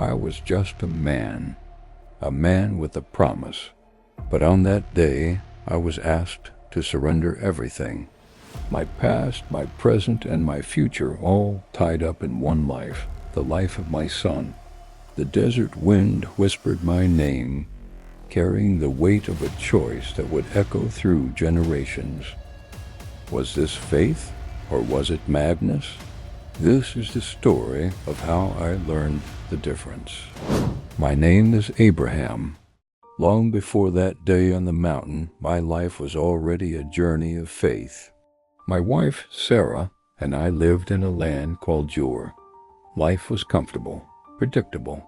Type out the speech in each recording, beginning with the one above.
I was just a man with a promise. But on that day, I was asked to surrender everything. My past, my present, and my future all tied up in one life, the life of my son. The desert wind whispered my name, carrying the weight of a choice that would echo through generations. Was this faith, or was it madness? This is the story of how I learned the difference. My name is Abraham. Long before that day on the mountain, my life was already a journey of faith. My wife, Sarah, and I lived in a land called Ur. Life was comfortable, predictable.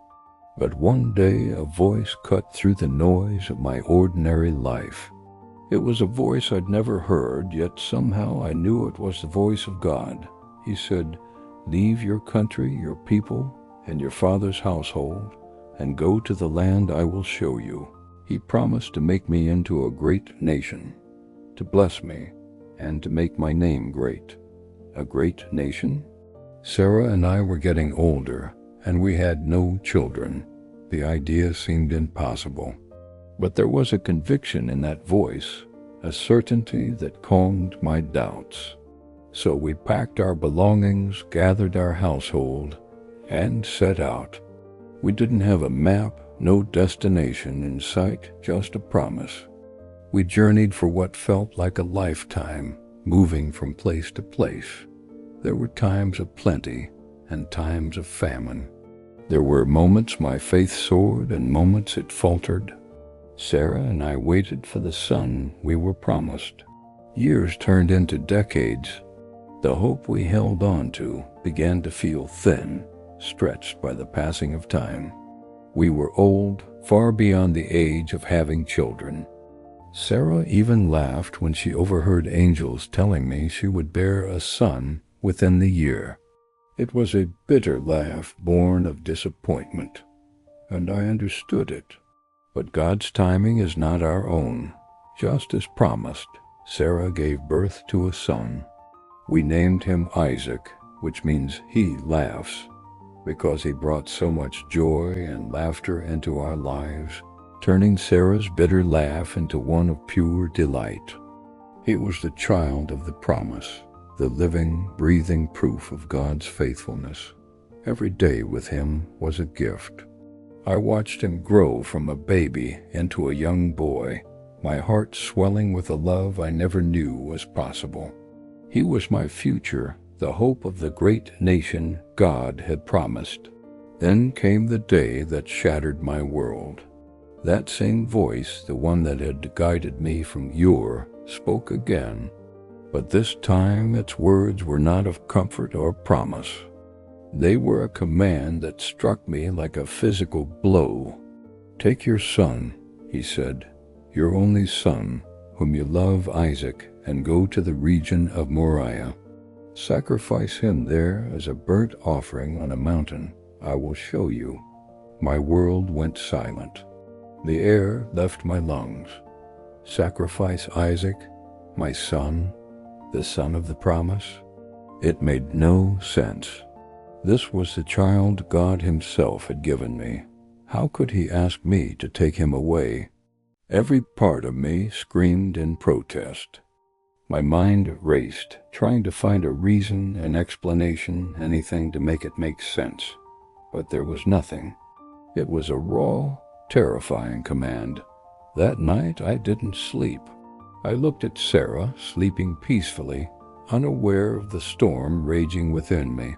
But one day a voice cut through the noise of my ordinary life. It was a voice I'd never heard, yet somehow I knew it was the voice of God. He said, "Leave your country, your people, and your father's household, and go to the land I will show you." He promised to make me into a great nation, to bless me, and to make my name great. A great nation? Sarah and I were getting older, and we had no children. The idea seemed impossible. But there was a conviction in that voice, a certainty that calmed my doubts. So we packed our belongings, gathered our household, and set out. We didn't have a map, no destination in sight, just a promise. We journeyed for what felt like a lifetime, moving from place to place. There were times of plenty and times of famine. There were moments my faith soared and moments it faltered. Sarah and I waited for the son we were promised. Years turned into decades. The hope we held on to began to feel thin, stretched by the passing of time. We were old, far beyond the age of having children. Sarah even laughed when she overheard angels telling me she would bear a son within the year. It was a bitter laugh born of disappointment, and I understood it. But God's timing is not our own. Just as promised, Sarah gave birth to a son. We named him Isaac, which means he laughs, because he brought so much joy and laughter into our lives, turning Sarah's bitter laugh into one of pure delight. He was the child of the promise, the living, breathing proof of God's faithfulness. Every day with him was a gift. I watched him grow from a baby into a young boy, my heart swelling with a love I never knew was possible. He was my future, the hope of the great nation God had promised. Then came the day that shattered my world. That same voice, the one that had guided me from Ur, spoke again. But this time its words were not of comfort or promise. They were a command that struck me like a physical blow. "Take your son," he said, "your only son, whom you love, Isaac, and go to the region of Moriah. Sacrifice him there as a burnt offering on a mountain I will show you." My world went silent. The air left my lungs. Sacrifice Isaac, my son, the son of the promise? It made no sense. This was the child God himself had given me. How could he ask me to take him away? Every part of me screamed in protest. My mind raced, trying to find a reason, an explanation, anything to make it make sense. But there was nothing. It was a raw, terrifying command. That night I didn't sleep. I looked at Sarah, sleeping peacefully, unaware of the storm raging within me.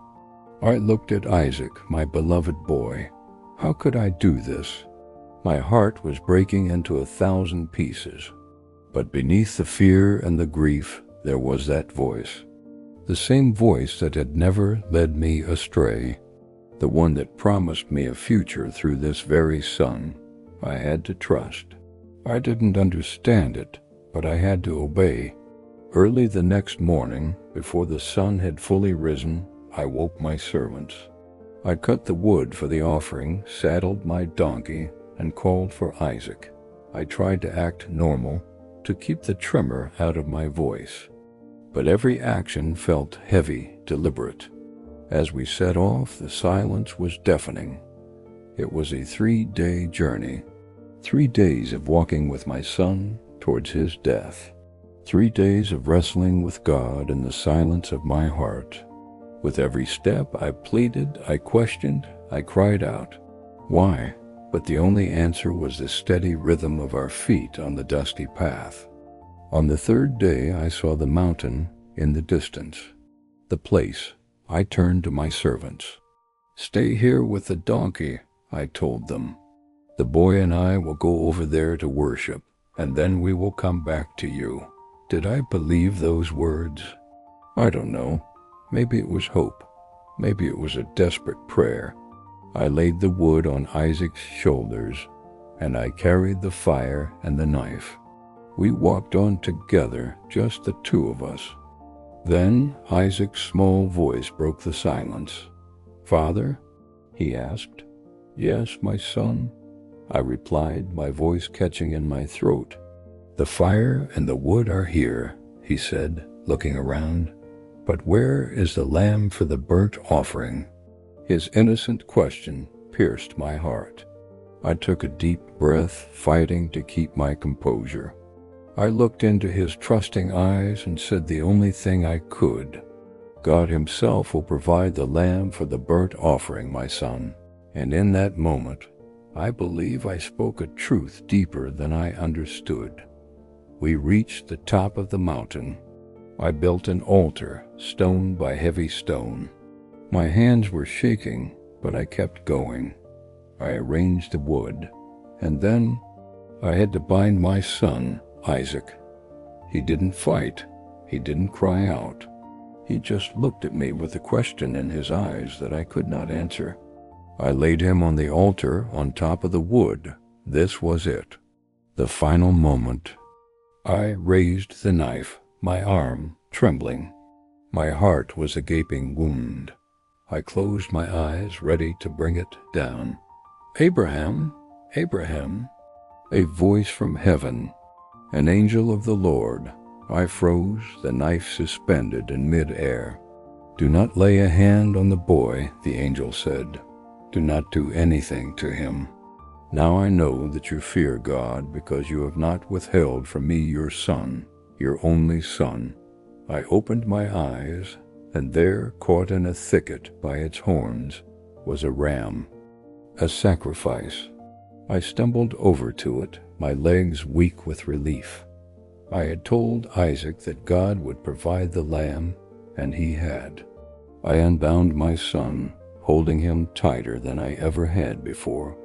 I looked at Isaac, my beloved boy. How could I do this? My heart was breaking into 1,000 pieces. But beneath the fear and the grief, there was that voice. The same voice that had never led me astray. The one that promised me a future through this very son. I had to trust. I didn't understand it, but I had to obey. Early the next morning, before the sun had fully risen, I woke my servants. I cut the wood for the offering, saddled my donkey, and called for Isaac. I tried to act normal, to keep the tremor out of my voice. But every action felt heavy, deliberate. As we set off, the silence was deafening. It was a 3-day journey. 3 days of walking with my son towards his death. 3 days of wrestling with God in the silence of my heart. With every step, I pleaded, I questioned, I cried out. Why? But the only answer was the steady rhythm of our feet on the dusty path. On the 3rd day, I saw the mountain in the distance. The place. I turned to my servants. "Stay here with the donkey," I told them. "The boy and I will go over there to worship, and then we will come back to you." Did I believe those words? I don't know. Maybe it was hope. Maybe it was a desperate prayer. I laid the wood on Isaac's shoulders, and I carried the fire and the knife. We walked on together, just the two of us. Then Isaac's small voice broke the silence. "Father?" he asked. "Yes, my son," I replied, my voice catching in my throat. "The fire and the wood are here," he said, looking around. "But where is the lamb for the burnt offering?" His innocent question pierced my heart. I took a deep breath, fighting to keep my composure. I looked into his trusting eyes and said the only thing I could. "God himself will provide the lamb for the burnt offering, my son." And in that moment, I believe I spoke a truth deeper than I understood. We reached the top of the mountain. I built an altar, stone by heavy stone. My hands were shaking, but I kept going. I arranged the wood, and then I had to bind my son, Isaac. He didn't fight. He didn't cry out. He just looked at me with a question in his eyes that I could not answer. I laid him on the altar on top of the wood. This was it. The final moment. I raised the knife, my arm trembling. My heart was a gaping wound. I closed my eyes, ready to bring it down. "Abraham, Abraham," a voice from heaven, an angel of the Lord. I froze, the knife suspended in mid-air. "Do not lay a hand on the boy," the angel said. "Do not do anything to him. Now I know that you fear God because you have not withheld from me your son, your only son." I opened my eyes, and there, caught in a thicket by its horns, was a ram, a sacrifice. I stumbled over to it, my legs weak with relief. I had told Isaac that God would provide the lamb, and he had. I unbound my son, holding him tighter than I ever had before,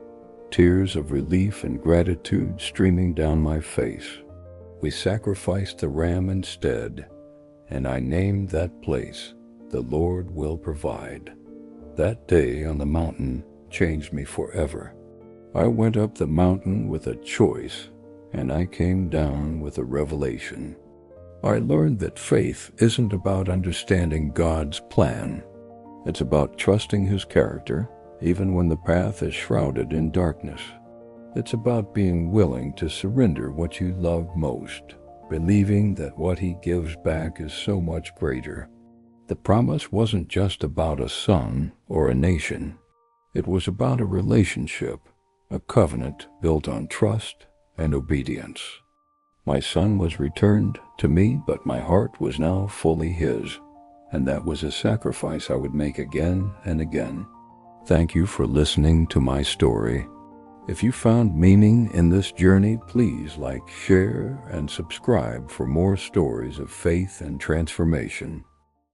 tears of relief and gratitude streaming down my face. We sacrificed the ram instead, and I named that place, "The Lord Will Provide." That day on the mountain changed me forever. I went up the mountain with a choice, and I came down with a revelation. I learned that faith isn't about understanding God's plan. It's about trusting His character, even when the path is shrouded in darkness. It's about being willing to surrender what you love most, believing that what He gives back is so much greater. The promise wasn't just about a son or a nation. It was about a relationship, a covenant built on trust and obedience. My son was returned to me, but my heart was now fully His, and that was a sacrifice I would make again and again. Thank you for listening to my story. If you found meaning in this journey, please like, share, and subscribe for more stories of faith and transformation.